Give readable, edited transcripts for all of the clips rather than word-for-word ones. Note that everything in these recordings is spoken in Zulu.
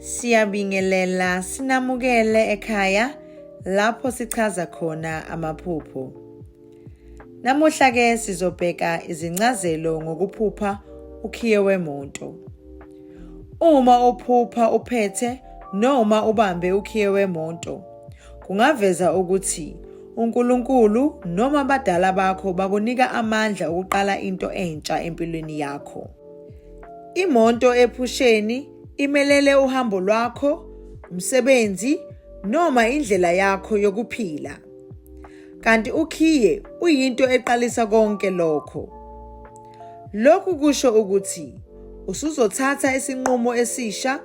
Siyabingelela sinamukele ekhaya lapho sichaza khona amaphupho. Namuhla ke sizobheka izincazelo ngokuphupha ukhiye wemoto. Uma uphupha uphethe noma ubambe ukhiye wemoto, kungaveza ukuthi uNkulunkulu noma abadala bakho bakunika amandla okuqala into entsha empilweni yakho. Imoto ephusheni imelele uhambo lwakho, umsebenzi noma indlela yakho yokuphila. Kanti ukhiye uyinto eqalisa konke lokho. Lokhu kusho ukuthi usuzothatha isinqumo esisha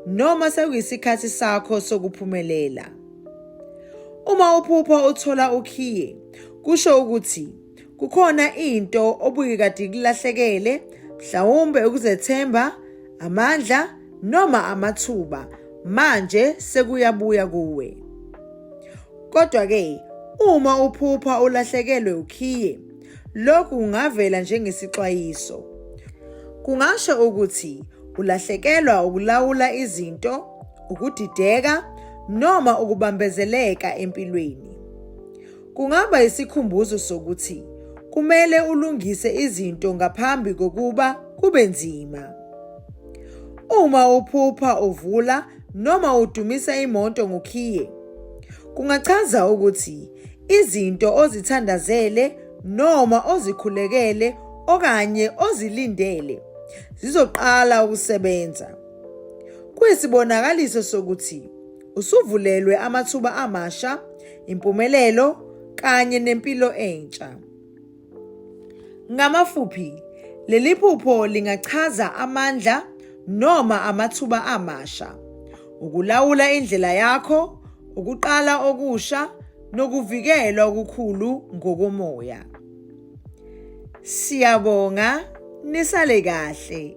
noma sekuyisikhathi sakho sokuphumelela. Uma uphupha uthola ukhiye, kusho ukuthi kukhona into obuyekade ikulahlekele, mhlawumbe ukuzethemba, amandla noma amathuba, manje sekuyabuya kuwe. Kodwa ke, uma uphupha ulahlekelwe ukhiye, lokhu kungavela njengesixwayiso. Kungasho ukuthi ulahlekelwa ukulawula izinto, ukudideka noma ukubambezeleka empilweni. Kungaba isikhumbuzo sokuthi kumele ulungise izinto ngaphambi kokuba kube nzima. Uma uphupha uvula noma udumisa imoto ngokhiye, kungachaza ukuthi izinto ozithandazele noma ozikhulekele okanye ozilindele zizoqala ukusebenza. Kuyisibonakaliso sokuthi usuvulelwe amathuba amasha, impumelelo kanye nempilo entsha. Ngamafuphi, leli phupho lingachaza amandla noma amathuba amasha, ukulawula indlela yakho, ukuqala okusha nokuvikelwa okukhulu ngokomoya. Siyabonga, nisale kahle.